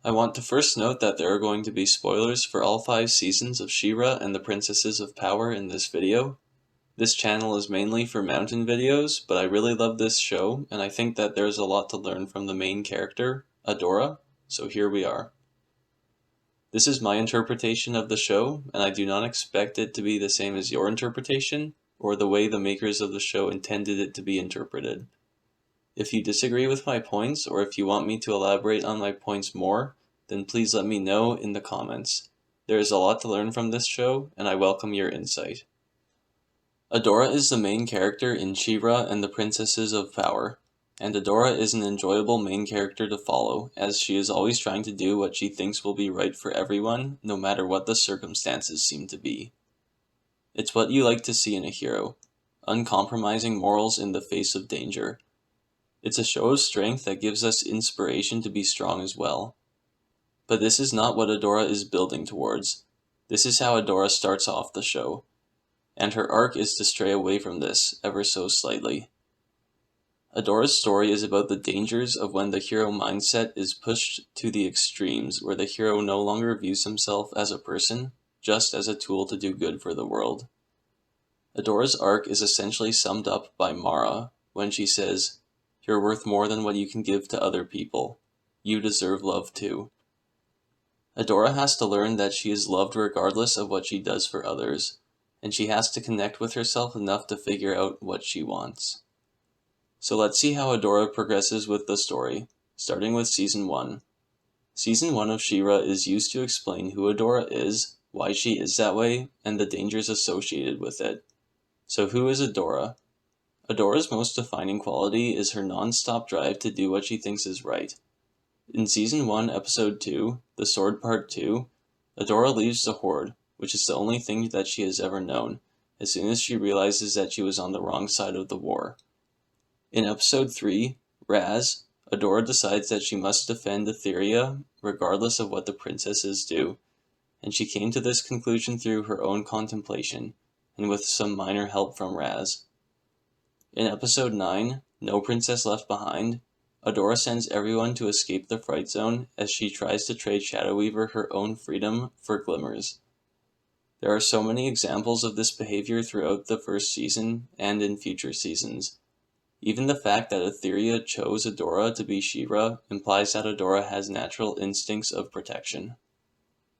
I want to first note that there are going to be spoilers for all 5 seasons of She-Ra and the Princesses of Power in this video. This channel is mainly for mountain videos, but I really love this show, and I think that there's a lot to learn from the main character, Adora, so here we are. This is my interpretation of the show, and I do not expect it to be the same as your interpretation, or the way the makers of the show intended it to be interpreted. If you disagree with my points, or if you want me to elaborate on my points more, then please let me know in the comments. There is a lot to learn from this show, and I welcome your insight. Adora is the main character in She-Ra and the Princesses of Power, and Adora is an enjoyable main character to follow, as she is always trying to do what she thinks will be right for everyone, no matter what the circumstances seem to be. It's what you like to see in a hero, uncompromising morals in the face of danger. It's a show of strength that gives us inspiration to be strong as well. But this is not what Adora is building towards. This is how Adora starts off the show, and her arc is to stray away from this, ever so slightly. Adora's story is about the dangers of when the hero mindset is pushed to the extremes, where the hero no longer views himself as a person, just as a tool to do good for the world. Adora's arc is essentially summed up by Mara, when she says, "You're worth more than what you can give to other people. You deserve love too." Adora has to learn that she is loved regardless of what she does for others, and she has to connect with herself enough to figure out what she wants. So let's see how Adora progresses with the story, starting with Season 1. Season 1 of She-Ra is used to explain who Adora is, why she is that way, and the dangers associated with it. So who is Adora? Adora's most defining quality is her non-stop drive to do what she thinks is right. In Season 1, Episode 2, The Sword Part 2, Adora leaves the Horde, which is the only thing that she has ever known, as soon as she realizes that she was on the wrong side of the war. In Episode 3, Raz, Adora decides that she must defend Etheria regardless of what the princesses do, and she came to this conclusion through her own contemplation, and with some minor help from Raz. In Episode 9, No Princess Left Behind, Adora sends everyone to escape the Fright Zone as she tries to trade Shadow Weaver her own freedom for glimmers. There are so many examples of this behavior throughout the first season and in future seasons. Even the fact that Etheria chose Adora to be She-Ra implies that Adora has natural instincts of protection.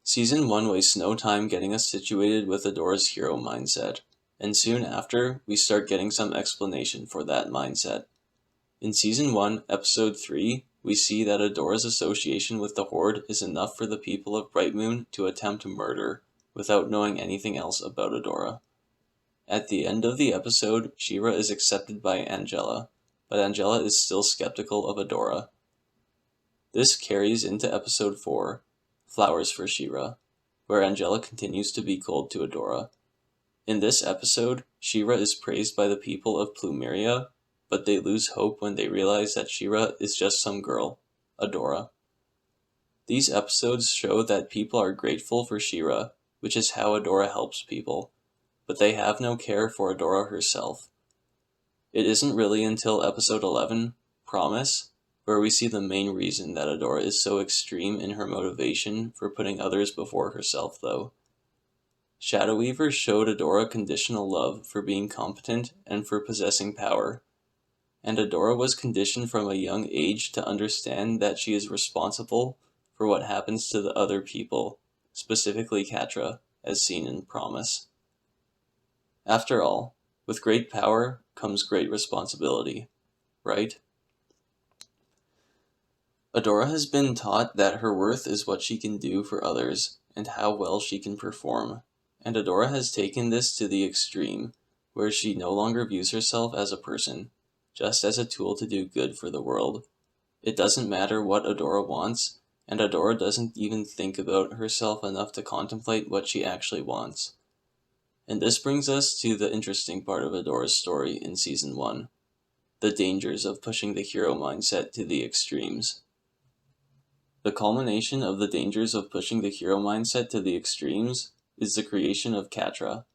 Season 1 wastes no time getting us situated with Adora's hero mindset, and soon after, we start getting some explanation for that mindset. In Season 1, Episode 3, we see that Adora's association with the Horde is enough for the people of Bright Moon to attempt murder, without knowing anything else about Adora. At the end of the episode, She-Ra is accepted by Angela, but Angela is still skeptical of Adora. This carries into Episode 4, Flowers for She-Ra, where Angela continues to be cold to Adora. In this episode, She-Ra is praised by the people of Plumeria, but they lose hope when they realize that She-Ra is just some girl, Adora. These episodes show that people are grateful for She-Ra, which is how Adora helps people, but they have no care for Adora herself. It isn't really until Episode 11, Promise, where we see the main reason that Adora is so extreme in her motivation for putting others before herself, though. Shadow Weaver showed Adora conditional love for being competent and for possessing power, and Adora was conditioned from a young age to understand that she is responsible for what happens to the other people, specifically Catra, as seen in Promise. After all, with great power comes great responsibility, right? Adora has been taught that her worth is what she can do for others, and how well she can perform, and Adora has taken this to the extreme, where she no longer views herself as a person, just as a tool to do good for the world. It doesn't matter what Adora wants, and Adora doesn't even think about herself enough to contemplate what she actually wants. And this brings us to the interesting part of Adora's story in Season 1, the dangers of pushing the hero mindset to the extremes. The culmination of the dangers of pushing the hero mindset to the extremes is the creation of Catra.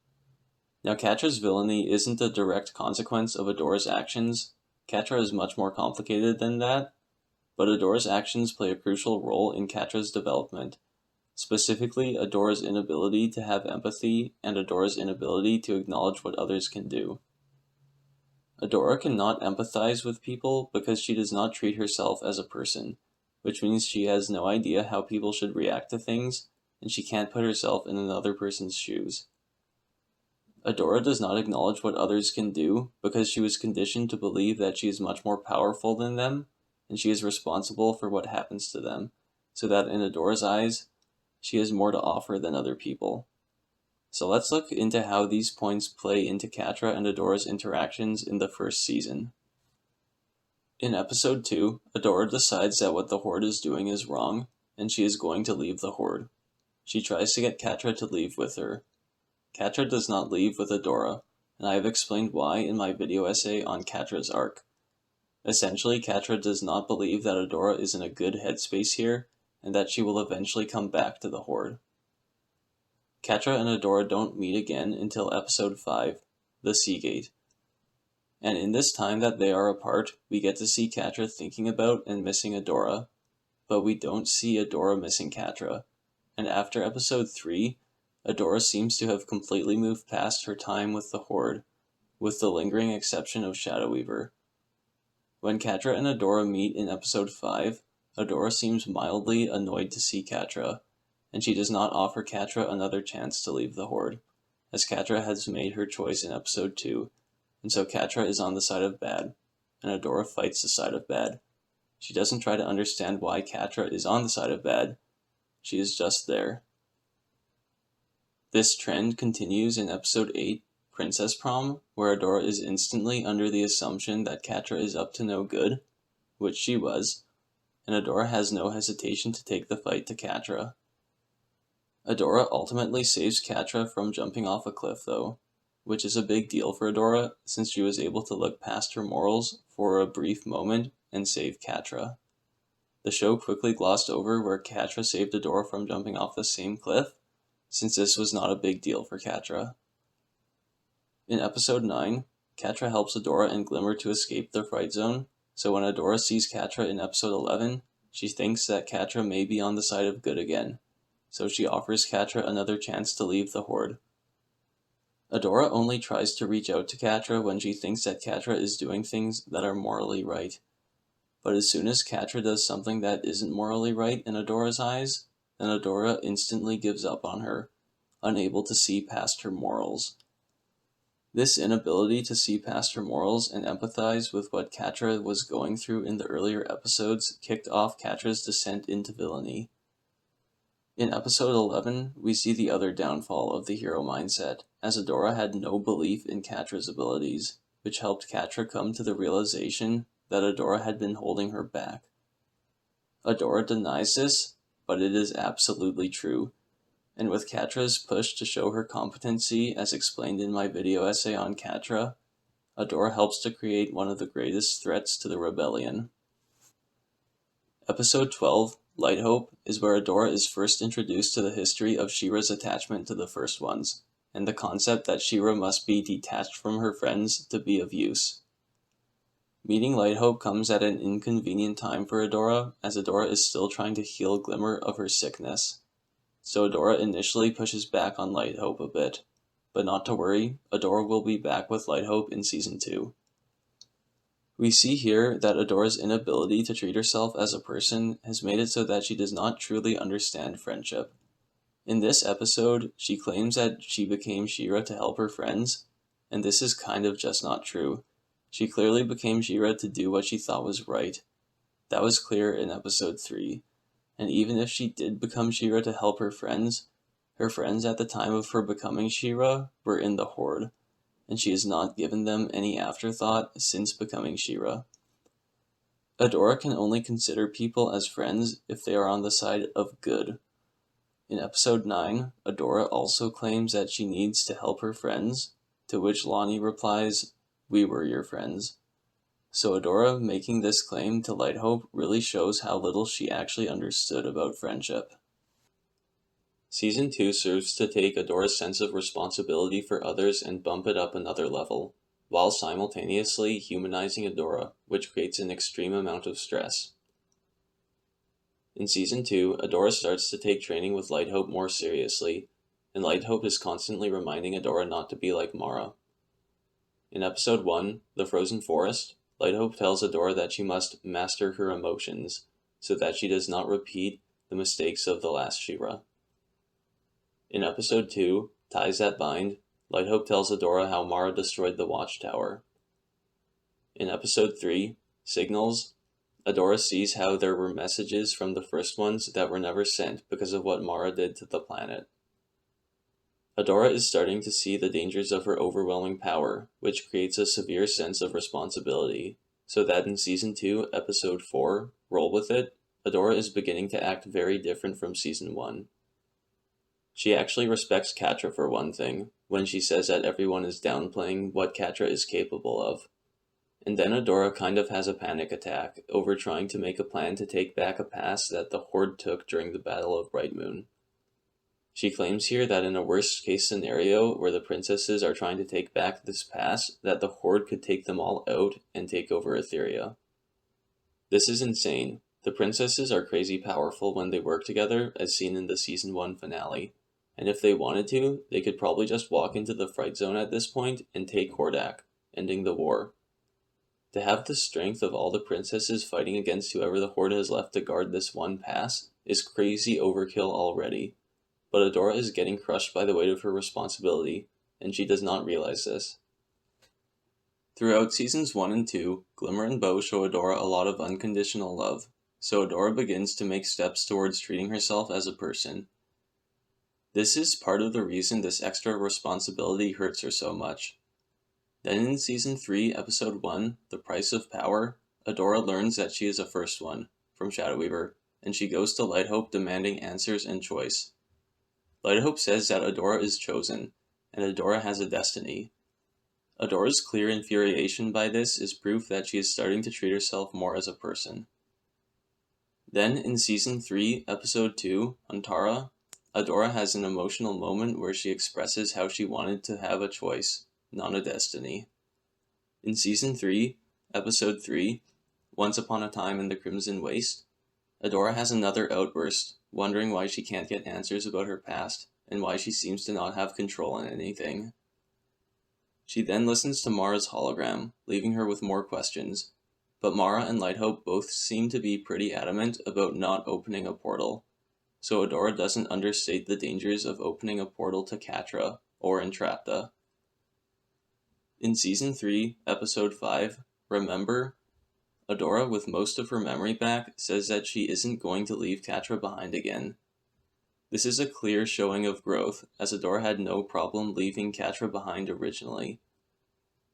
Now, Catra's villainy isn't a direct consequence of Adora's actions. Catra is much more complicated than that. But Adora's actions play a crucial role in Catra's development, specifically Adora's inability to have empathy and Adora's inability to acknowledge what others can do. Adora cannot empathize with people because she does not treat herself as a person, which means she has no idea how people should react to things, and she can't put herself in another person's shoes. Adora does not acknowledge what others can do because she was conditioned to believe that she is much more powerful than them, and she is responsible for what happens to them, so that in Adora's eyes, she has more to offer than other people. So let's look into how these points play into Catra and Adora's interactions in the first season. In episode 2, Adora decides that what the Horde is doing is wrong, and she is going to leave the Horde. She tries to get Catra to leave with her. Catra does not leave with Adora, and I have explained why in my video essay on Catra's arc. Essentially, Catra does not believe that Adora is in a good headspace here, and that she will eventually come back to the Horde. Catra and Adora don't meet again until episode 5, the Seagate. And in this time that they are apart, we get to see Catra thinking about and missing Adora, but we don't see Adora missing Catra. And after episode 3, Adora seems to have completely moved past her time with the Horde, with the lingering exception of Shadow Weaver. When Catra and Adora meet in episode 5, Adora seems mildly annoyed to see Catra, and she does not offer Catra another chance to leave the Horde, as Catra has made her choice in episode 2, and so Catra is on the side of bad, and Adora fights the side of bad. She doesn't try to understand why Catra is on the side of bad, she is just there. This trend continues in episode 8, Princess Prom, where Adora is instantly under the assumption that Catra is up to no good, which she was, and Adora has no hesitation to take the fight to Catra. Adora ultimately saves Catra from jumping off a cliff though, which is a big deal for Adora since she was able to look past her morals for a brief moment and save Catra. The show quickly glossed over where Catra saved Adora from jumping off the same cliff, since this was not a big deal for Catra. In episode 9, Catra helps Adora and Glimmer to escape the Fright Zone, so when Adora sees Catra in episode 11, she thinks that Catra may be on the side of good again, so she offers Catra another chance to leave the Horde. Adora only tries to reach out to Catra when she thinks that Catra is doing things that are morally right. But as soon as Catra does something that isn't morally right in Adora's eyes, then Adora instantly gives up on her, unable to see past her morals. This inability to see past her morals and empathize with what Catra was going through in the earlier episodes kicked off Catra's descent into villainy. In episode 11, we see the other downfall of the hero mindset, as Adora had no belief in Catra's abilities, which helped Catra come to the realization that Adora had been holding her back. Adora denies this, but it is absolutely true, and with Catra's push to show her competency as explained in my video essay on Catra, Adora helps to create one of the greatest threats to the rebellion. Episode 12, Light Hope, is where Adora is first introduced to the history of She-Ra's attachment to the First Ones, and the concept that She-Ra must be detached from her friends to be of use. Meeting Light Hope comes at an inconvenient time for Adora, as Adora is still trying to heal Glimmer of her sickness. So Adora initially pushes back on Light Hope a bit, but not to worry, Adora will be back with Light Hope in Season 2. We see here that Adora's inability to treat herself as a person has made it so that she does not truly understand friendship. In this episode, she claims that she became She-Ra to help her friends, and this is kind of just not true. She clearly became She-Ra to do what she thought was right. That was clear in episode 3, and even if she did become She-Ra to help her friends at the time of her becoming She-Ra were in the Horde, and she has not given them any afterthought since becoming She-Ra. Adora can only consider people as friends if they are on the side of good. In episode 9, Adora also claims that she needs to help her friends, to which Lonnie replies, "We were your friends." So Adora making this claim to Light Hope really shows how little she actually understood about friendship. Season 2 serves to take Adora's sense of responsibility for others and bump it up another level, while simultaneously humanizing Adora, which creates an extreme amount of stress. In Season 2, Adora starts to take training with Lighthope more seriously, and Lighthope is constantly reminding Adora not to be like Mara. In Episode 1, The Frozen Forest, Lighthope tells Adora that she must master her emotions, so that she does not repeat the mistakes of the last She-Ra. In Episode 2, Ties That Bind, Lighthope tells Adora how Mara destroyed the Watchtower. In Episode 3, Signals, Adora sees how there were messages from the first ones that were never sent because of what Mara did to the planet. Adora is starting to see the dangers of her overwhelming power, which creates a severe sense of responsibility, so that in Season 2, Episode 4, Roll With It, Adora is beginning to act very different from Season 1. She actually respects Catra for one thing, when she says that everyone is downplaying what Catra is capable of. And then Adora kind of has a panic attack over trying to make a plan to take back a pass that the Horde took during the Battle of Bright Moon. She claims here that in a worst-case scenario where the princesses are trying to take back this pass, that the Horde could take them all out and take over Etheria. This is insane. The princesses are crazy powerful when they work together, as seen in the Season 1 finale. And if they wanted to, they could probably just walk into the Fright Zone at this point and take Hordak, ending the war. To have the strength of all the princesses fighting against whoever the Horde has left to guard this one pass is crazy overkill already. But Adora is getting crushed by the weight of her responsibility, and she does not realize this. Throughout Seasons 1 and 2, Glimmer and Bow show Adora a lot of unconditional love, so Adora begins to make steps towards treating herself as a person. This is part of the reason this extra responsibility hurts her so much. Then in Season 3, Episode 1, The Price of Power, Adora learns that she is a First One, from Shadow Weaver, and she goes to Lighthope demanding answers and choice. Lighthope says that Adora is chosen, and Adora has a destiny. Adora's clear infuriation by this is proof that she is starting to treat herself more as a person. Then in Season 3, Episode 2, Antara, Adora has an emotional moment where she expresses how she wanted to have a choice, not a destiny. In Season 3, Episode 3, Once Upon a Time in the Crimson Waste, Adora has another outburst, wondering why she can't get answers about her past, and why she seems to not have control in anything. She then listens to Mara's hologram, leaving her with more questions, but Mara and Lighthope both seem to be pretty adamant about not opening a portal, so Adora doesn't understate the dangers of opening a portal to Catra or Entrapta. In Season 3, Episode 5, Remember, Adora, with most of her memory back, says that she isn't going to leave Catra behind again. This is a clear showing of growth, as Adora had no problem leaving Catra behind originally.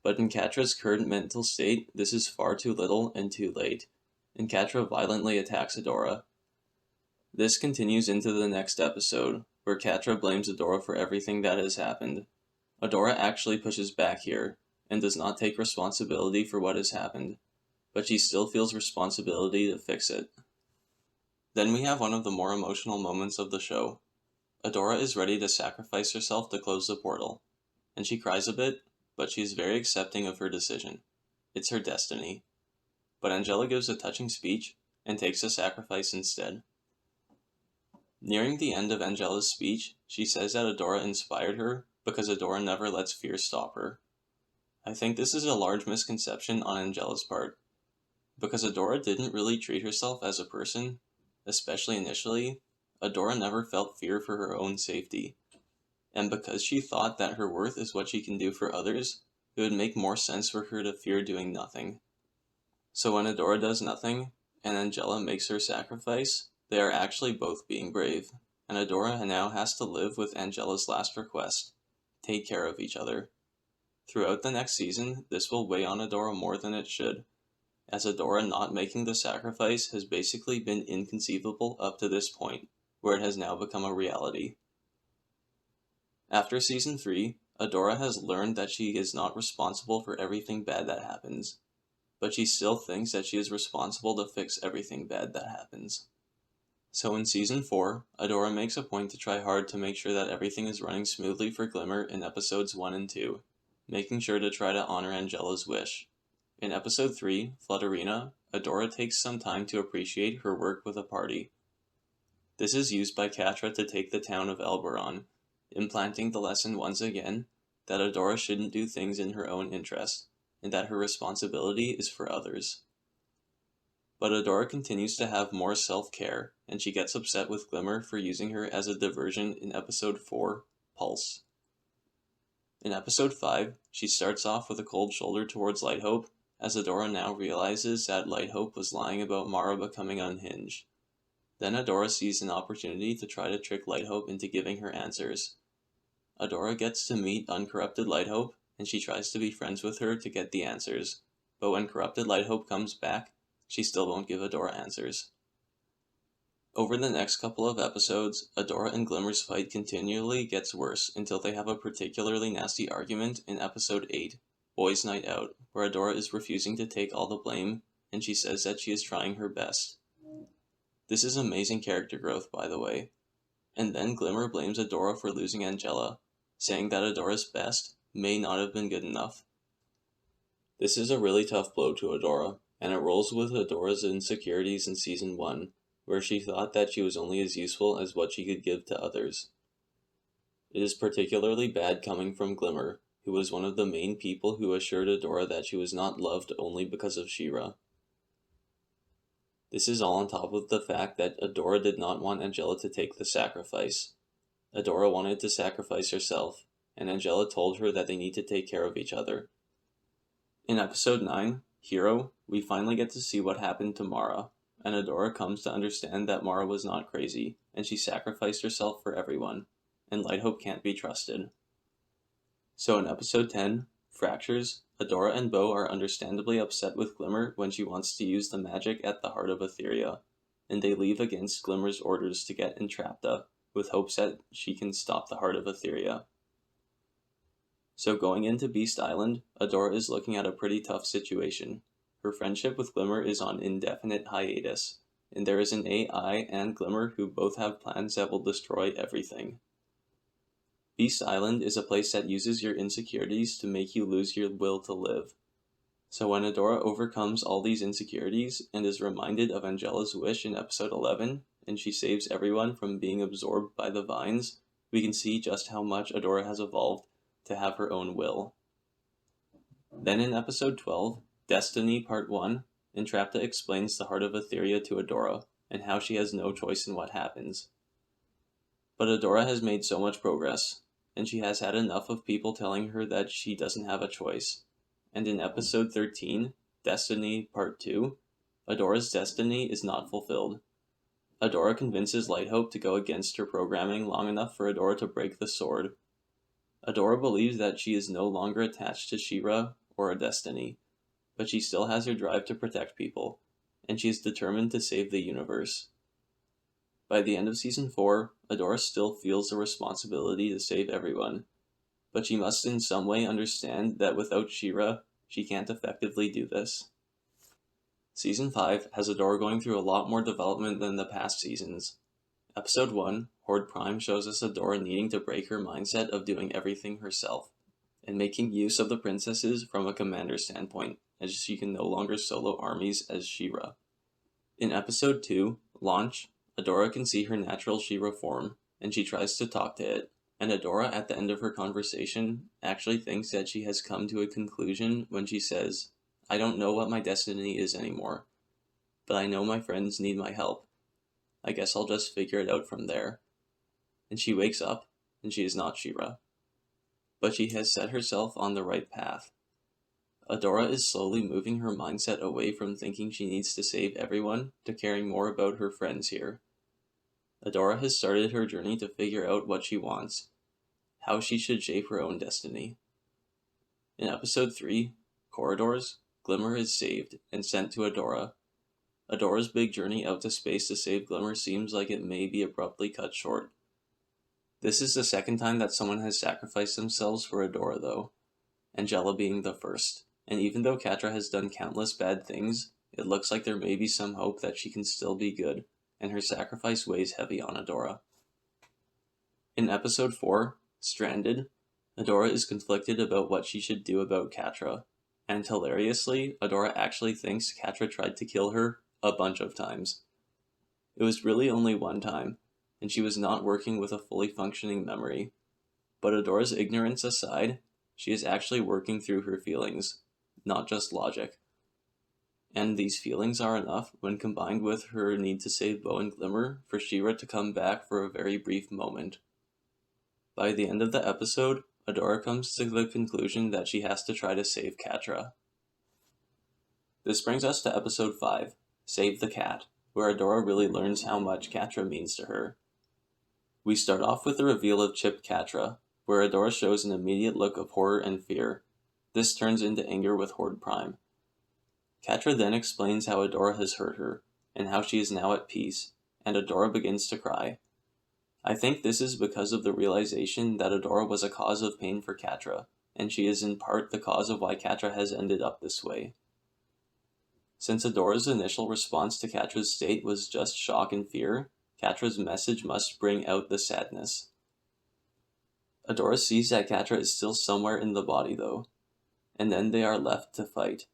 But in Catra's current mental state, this is far too little and too late, and Catra violently attacks Adora. This continues into the next episode, where Catra blames Adora for everything that has happened. Adora actually pushes back here, and does not take responsibility for what has happened, but she still feels responsibility to fix it. Then we have one of the more emotional moments of the show. Adora is ready to sacrifice herself to close the portal, and she cries a bit, but she is very accepting of her decision. It's her destiny. But Angela gives a touching speech, and takes the sacrifice instead. Nearing the end of Angela's speech, she says that Adora inspired her, because Adora never lets fear stop her. I think this is a large misconception on Angela's part, because Adora didn't really treat herself as a person, especially initially. Adora never felt fear for her own safety, and because she thought that her worth is what she can do for others, it would make more sense for her to fear doing nothing. So when Adora does nothing, and Angela makes her sacrifice, they are actually both being brave, and Adora now has to live with Angela's last request: take care of each other. Throughout the next season, this will weigh on Adora more than it should, as Adora not making the sacrifice has basically been inconceivable up to this point, where it has now become a reality. After Season 3, Adora has learned that she is not responsible for everything bad that happens, but she still thinks that she is responsible to fix everything bad that happens. So in Season 4, Adora makes a point to try hard to make sure that everything is running smoothly for Glimmer in Episodes 1 and 2, making sure to try to honor Angela's wish. In Episode 3, Flutterina, Adora takes some time to appreciate her work with a party, This is used by Catra to take the town of Elberon, implanting the lesson once again that Adora shouldn't do things in her own interest, and that her responsibility is for others. But Adora continues to have more self-care, and she gets upset with Glimmer for using her as a diversion in episode 4, Pulse. In episode 5, she starts off with a cold shoulder towards Lighthope, as Adora now realizes that Lighthope was lying about Mara becoming unhinged. Then Adora sees an opportunity to try to trick Lighthope into giving her answers. Adora gets to meet uncorrupted Lighthope, and she tries to be friends with her to get the answers, but when corrupted Lighthope comes back, she still won't give Adora answers. Over the next couple of episodes, Adora and Glimmer's fight continually gets worse until they have a particularly nasty argument in episode 8, Boys' Night Out, where Adora is refusing to take all the blame, and she says that she is trying her best. This is amazing character growth, by the way. And then Glimmer blames Adora for losing Angela, saying that Adora's best may not have been good enough. This is a really tough blow to Adora, and it rolls with Adora's insecurities in Season 1, where she thought that she was only as useful as what she could give to others. It is particularly bad coming from Glimmer, who was one of the main people who assured Adora that she was not loved only because of She-Ra. This is all on top of the fact that Adora did not want Angela to take the sacrifice. Adora wanted to sacrifice herself, and Angela told her that they need to take care of each other. In episode 9, Hero, we finally get to see what happened to Mara, and Adora comes to understand that Mara was not crazy, and she sacrificed herself for everyone, and Lighthope can't be trusted. So in episode 10, Fractures, Adora and Bo are understandably upset with Glimmer when she wants to use the magic at the Heart of Etheria, and they leave against Glimmer's orders to get Entrapta, with hopes that she can stop the Heart of Etheria. So going into Beast Island, Adora is looking at a pretty tough situation. Her friendship with Glimmer is on indefinite hiatus, and there is an AI and Glimmer who both have plans that will destroy everything. Beast Island is a place that uses your insecurities to make you lose your will to live. So when Adora overcomes all these insecurities and is reminded of Angela's wish in episode 11, and she saves everyone from being absorbed by the vines, we can see just how much Adora has evolved to have her own will. Then in episode 12, Destiny Part 1, Entrapta explains the Heart of Etheria to Adora, and how she has no choice in what happens. But Adora has made so much progress, and she has had enough of people telling her that she doesn't have a choice. And in episode 13, Destiny Part 2, Adora's destiny is not fulfilled. Adora convinces Lighthope to go against her programming long enough for Adora to break the sword. Adora believes that she is no longer attached to She-Ra or a destiny, but she still has her drive to protect people, and she is determined to save the universe. By the end of Season 4, Adora still feels the responsibility to save everyone, but she must in some way understand that without She-Ra, she can't effectively do this. Season 5 has Adora going through a lot more development than the past seasons. Episode 1, Horde Prime, shows us Adora needing to break her mindset of doing everything herself, and making use of the princesses from a commander standpoint, as she can no longer solo armies as She-Ra. In Episode 2, Launch, Adora can see her natural She-Ra form, and she tries to talk to it, and Adora at the end of her conversation actually thinks that she has come to a conclusion when she says, "I don't know what my destiny is anymore, but I know my friends need my help. I guess I'll just figure it out from there." And she wakes up, and she is not She-Ra. But she has set herself on the right path. Adora is slowly moving her mindset away from thinking she needs to save everyone to caring more about her friends here. Adora has started her journey to figure out what she wants, how she should shape her own destiny. In Episode 3, Corridors, Glimmer is saved and sent to Adora. Adora's big journey out to space to save Glimmer seems like it may be abruptly cut short. This is the second time that someone has sacrificed themselves for Adora though, Angela being the first, and even though Catra has done countless bad things, it looks like there may be some hope that she can still be good, and her sacrifice weighs heavy on Adora. In Episode 4, Stranded, Adora is conflicted about what she should do about Catra, and hilariously, Adora actually thinks Catra tried to kill her a bunch of times. It was really only one time, and she was not working with a fully functioning memory. But Adora's ignorance aside, she is actually working through her feelings, not just logic. And these feelings are enough, when combined with her need to save Bow and Glimmer, for She-Ra to come back for a very brief moment. By the end of the episode, Adora comes to the conclusion that she has to try to save Catra. This brings us to episode 5, Save the Cat, where Adora really learns how much Catra means to her. We start off with the reveal of Chip Catra, where Adora shows an immediate look of horror and fear. This turns into anger with Horde Prime. Catra then explains how Adora has hurt her, and how she is now at peace, and Adora begins to cry. I think this is because of the realization that Adora was a cause of pain for Catra, and she is in part the cause of why Catra has ended up this way. Since Adora's initial response to Catra's state was just shock and fear, Catra's message must bring out the sadness. Adora sees that Catra is still somewhere in the body though, and then they are left to fight.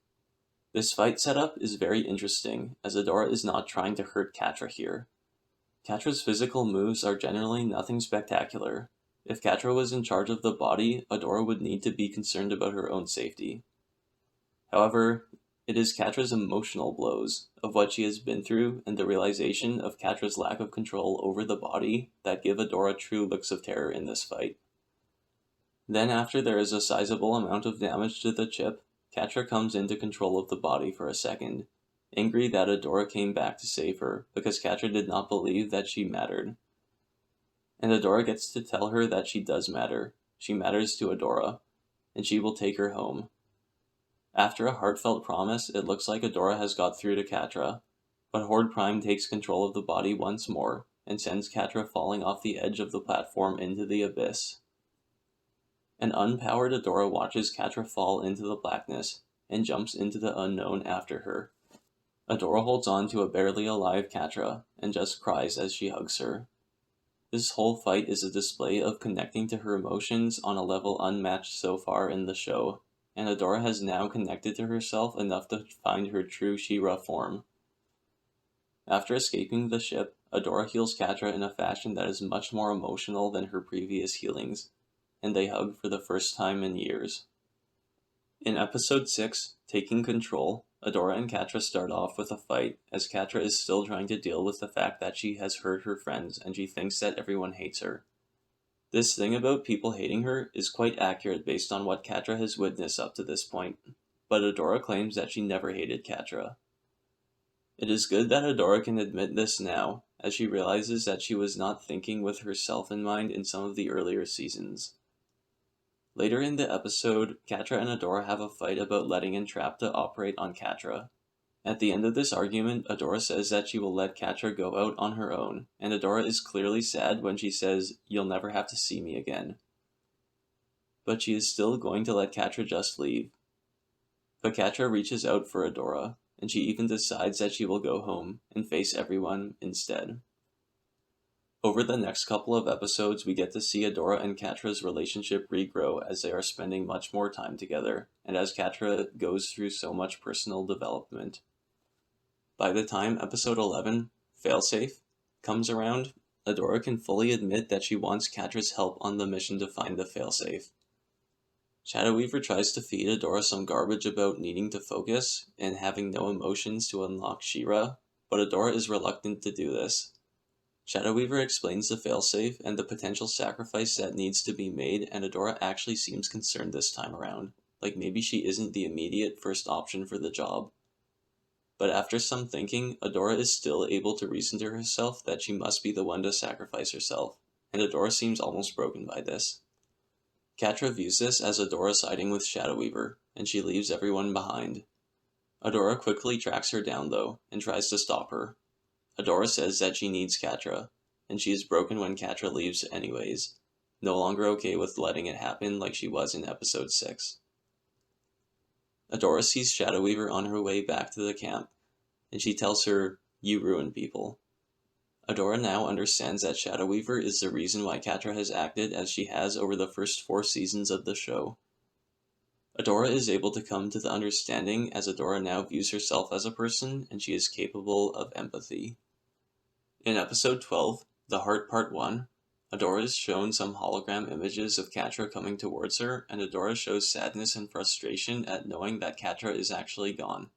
This fight setup is very interesting, as Adora is not trying to hurt Catra here. Catra's physical moves are generally nothing spectacular. If Catra was in charge of the body, Adora would need to be concerned about her own safety. However, it is Catra's emotional blows, of what she has been through, and the realization of Catra's lack of control over the body that give Adora true looks of terror in this fight. Then after there is a sizable amount of damage to the chip, Catra comes into control of the body for a second, angry that Adora came back to save her, because Catra did not believe that she mattered. And Adora gets to tell her that she does matter. She matters to Adora, and she will take her home. After a heartfelt promise, it looks like Adora has got through to Catra, but Horde Prime takes control of the body once more, and sends Catra falling off the edge of the platform into the abyss. An unpowered Adora watches Catra fall into the blackness, and jumps into the unknown after her. Adora holds on to a barely alive Catra, and just cries as she hugs her. This whole fight is a display of connecting to her emotions on a level unmatched so far in the show, and Adora has now connected to herself enough to find her true She-Ra form. After escaping the ship, Adora heals Catra in a fashion that is much more emotional than her previous healings, and they hug for the first time in years. In episode 6, Taking Control, Adora and Catra start off with a fight, as Catra is still trying to deal with the fact that she has hurt her friends and she thinks that everyone hates her. This thing about people hating her is quite accurate based on what Catra has witnessed up to this point, but Adora claims that she never hated Catra. It is good that Adora can admit this now, as she realizes that she was not thinking with herself in mind in some of the earlier seasons. Later in the episode, Catra and Adora have a fight about letting Entrapta operate on Catra. At the end of this argument, Adora says that she will let Catra go out on her own, and Adora is clearly sad when she says, "You'll never have to see me again." But she is still going to let Catra just leave. But Catra reaches out for Adora, and she even decides that she will go home and face everyone instead. Over the next couple of episodes, we get to see Adora and Catra's relationship regrow as they are spending much more time together, and as Catra goes through so much personal development. By the time episode 11, Failsafe, comes around, Adora can fully admit that she wants Catra's help on the mission to find the failsafe. Shadow Weaver tries to feed Adora some garbage about needing to focus and having no emotions to unlock She-Ra, but Adora is reluctant to do this. Shadow Weaver explains the failsafe and the potential sacrifice that needs to be made, and Adora actually seems concerned this time around, like maybe she isn't the immediate first option for the job. But after some thinking, Adora is still able to reason to herself that she must be the one to sacrifice herself, and Adora seems almost broken by this. Catra views this as Adora siding with Shadow Weaver, and she leaves everyone behind. Adora quickly tracks her down though, and tries to stop her. Adora says that she needs Catra, and she is broken when Catra leaves anyways, no longer okay with letting it happen like she was in episode 6. Adora sees Shadow Weaver on her way back to the camp, and she tells her, "You ruin people." Adora now understands that Shadow Weaver is the reason why Catra has acted as she has over the first 4 seasons of the show. Adora is able to come to the understanding as Adora now views herself as a person, and she is capable of empathy. In episode 12, The Heart Part 1. Adora is shown some hologram images of Catra coming towards her, and Adora shows sadness and frustration at knowing that Catra is actually gone.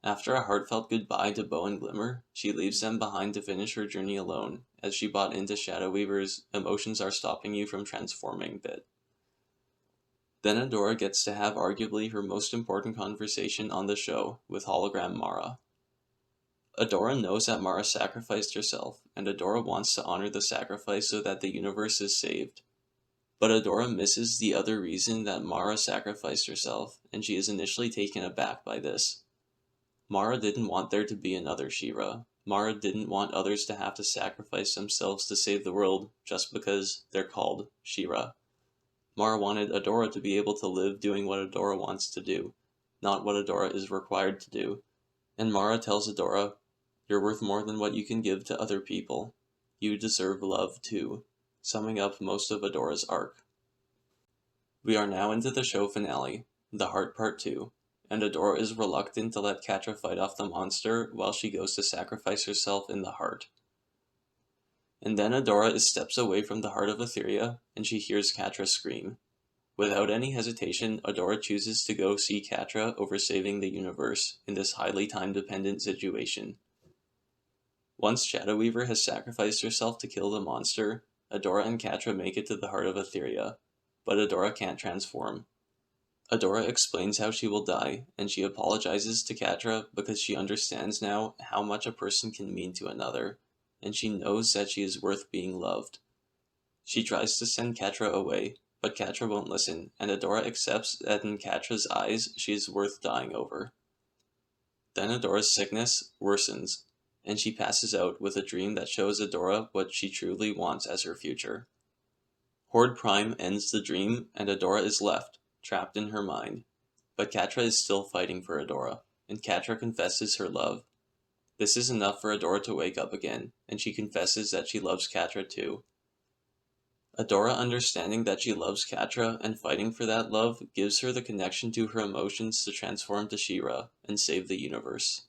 After a heartfelt goodbye to Bow and Glimmer, she leaves them behind to finish her journey alone, as she bought into Shadow Weaver's "emotions are stopping you from transforming" bit. Then Adora gets to have arguably her most important conversation on the show with hologram Mara. Adora knows that Mara sacrificed herself, and Adora wants to honor the sacrifice so that the universe is saved. But Adora misses the other reason that Mara sacrificed herself, and she is initially taken aback by this. Mara didn't want there to be another She-Ra. Mara didn't want others to have to sacrifice themselves to save the world just because they're called She-Ra. Mara wanted Adora to be able to live doing what Adora wants to do, not what Adora is required to do. And Mara tells Adora, "You're worth more than what you can give to other people. You deserve love too," summing up most of Adora's arc. We are now into the show finale, The Heart Part 2, and Adora is reluctant to let Catra fight off the monster while she goes to sacrifice herself in the heart. And then Adora steps away from the Heart of Etheria, and she hears Catra scream. Without any hesitation, Adora chooses to go see Catra over saving the universe in this highly time-dependent situation. Once Shadow Weaver has sacrificed herself to kill the monster, Adora and Catra make it to the Heart of Etheria, but Adora can't transform. Adora explains how she will die, and she apologizes to Catra because she understands now how much a person can mean to another, and she knows that she is worth being loved. She tries to send Catra away, but Catra won't listen, and Adora accepts that in Catra's eyes she is worth dying over. Then Adora's sickness worsens, and she passes out with a dream that shows Adora what she truly wants as her future. Horde Prime ends the dream, and Adora is left, trapped in her mind. But Catra is still fighting for Adora, and Catra confesses her love. This is enough for Adora to wake up again, and she confesses that she loves Catra too. Adora understanding that she loves Catra and fighting for that love gives her the connection to her emotions to transform to She-Ra and save the universe.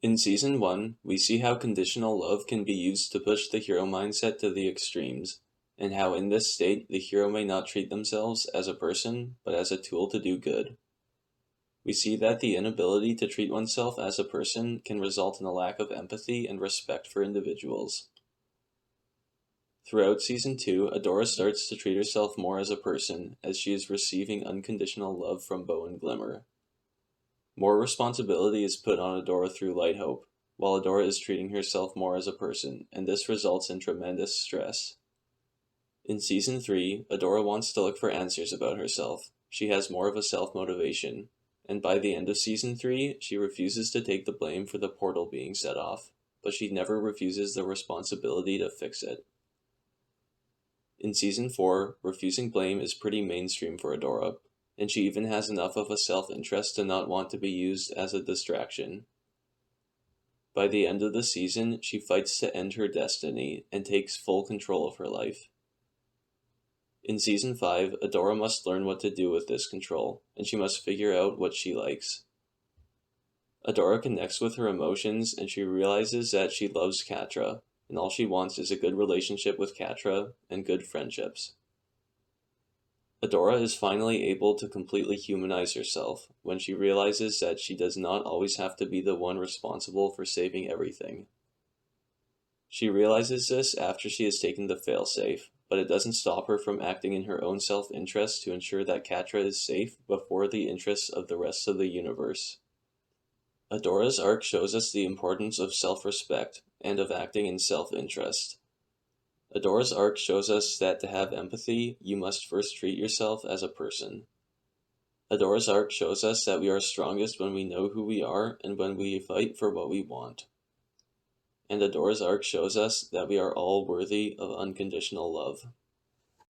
In Season 1, we see how conditional love can be used to push the hero mindset to the extremes, and how in this state the hero may not treat themselves as a person, but as a tool to do good. We see that the inability to treat oneself as a person can result in a lack of empathy and respect for individuals. Throughout Season 2, Adora starts to treat herself more as a person, as she is receiving unconditional love from Bow and Glimmer. More responsibility is put on Adora through Light Hope, while Adora is treating herself more as a person, and this results in tremendous stress. In Season 3, Adora wants to look for answers about herself. She has more of a self-motivation, and by the end of Season 3, she refuses to take the blame for the portal being set off, but she never refuses the responsibility to fix it. In Season 4, refusing blame is pretty mainstream for Adora, and she even has enough of a self-interest to not want to be used as a distraction. By the end of the season, she fights to end her destiny and takes full control of her life. In Season 5, Adora must learn what to do with this control, and she must figure out what she likes. Adora connects with her emotions, and she realizes that she loves Catra, and all she wants is a good relationship with Catra and good friendships. Adora is finally able to completely humanize herself when she realizes that she does not always have to be the one responsible for saving everything. She realizes this after she has taken the failsafe, but it doesn't stop her from acting in her own self-interest to ensure that Catra is safe before the interests of the rest of the universe. Adora's arc shows us the importance of self-respect and of acting in self-interest. Adora's arc shows us that to have empathy, you must first treat yourself as a person. Adora's arc shows us that we are strongest when we know who we are and when we fight for what we want. And Adora's arc shows us that we are all worthy of unconditional love.